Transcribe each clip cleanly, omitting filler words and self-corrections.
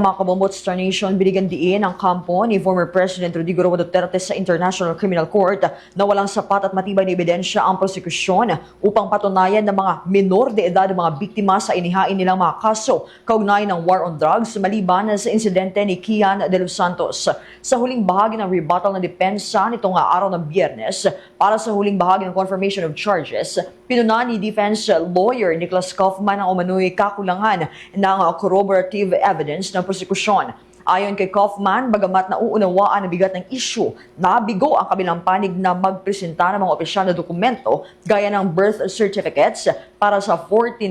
Mga kabombo at Star Nation, binigyan diin ang kampo ni former President Rodrigo Roa Duterte sa International Criminal Court na walang sapat at matibay na ebidensya ang prosekusyon upang patunayan ng mga minor de edad ng mga biktima sa inihain nilang mga kaso kaugnay ng war on drugs maliban sa insidente ni Kian de los Santos. Sa huling bahagi ng rebuttal ng depensa nitong araw ng Biyernes, para sa huling bahagi ng confirmation of charges, pinuna ni defense lawyer Nicholas Kaufman ang umano'y kakulangan ng corroborative evidence ng prosekusyon. Ayon kay Kaufman, bagamat nauunawaan ang bigat ng issue, nabigo ang kabilang panig na magpresenta ng mga opisyal na dokumento gaya ng birth certificates para sa 49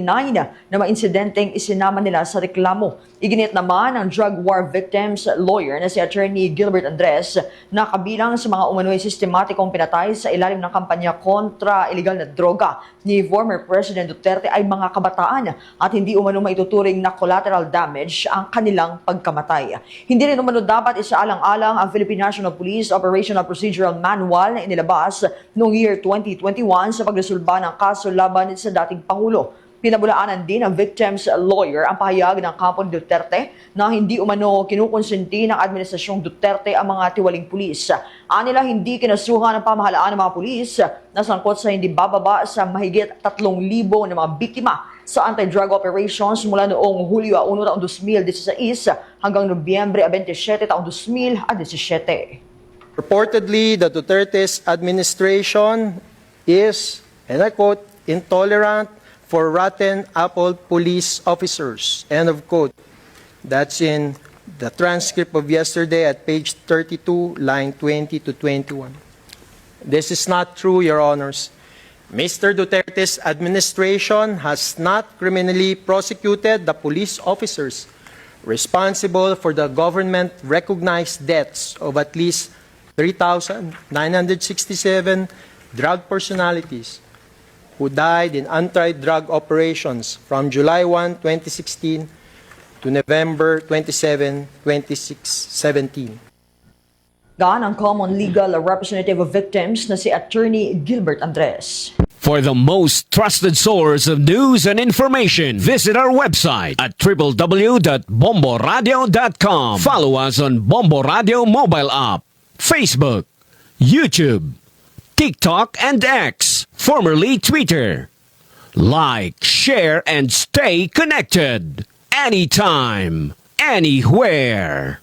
na mga insidenteng isinama nila sa reklamo. Iginit naman ng drug war victims lawyer na si Attorney Gilbert Andres na kabilang sa mga umano'y sistematikong pinatay sa ilalim ng kampanya kontra illegal na droga ni former President Duterte ay mga kabataan at hindi umano maituturing na collateral damage ang kanilang pagkamatay. Hindi rin umano dapat isaalang-alang ang Philippine National Police Operational Procedural Manual na inilabas noong year 2021 sa pagresolba ng kaso laban sa dating Pangulo. Pinabulaanan din ng victim's lawyer ang pahayag ng kampo ni Duterte na hindi umano kinukonsenti ng Administrasyong Duterte ang mga tiwaling pulis. Anila hindi kinasuhan ng pamahalaan ng mga pulis na sangkot sa hindi bababa sa mahigit 3,000 na mga biktima sa anti-drug operations mula noong Hulyo 1 taong 2016 hanggang Nobyembre 27 taong 2017. Reportedly, the Duterte's administration is, and I quote, intolerant for rotten apple police officers, end of quote. That's in the transcript of yesterday at page 32, line 20 to 21. This is not true, Your Honors. Mr. Duterte's administration has not criminally prosecuted the police officers responsible for the government-recognized deaths of at least 3,967 drug personalities who died in anti-drug operations from July 1, 2016 to November 27, 2017. Gaan ang common legal representative of victims na si Attorney Gilbert Andres. For the most trusted source of news and information, visit our website at www.bomboradio.com. Follow us on Bombo Radio mobile app, Facebook, YouTube, TikTok, and X, formerly Twitter. Like, share, and stay connected. Anytime, anywhere.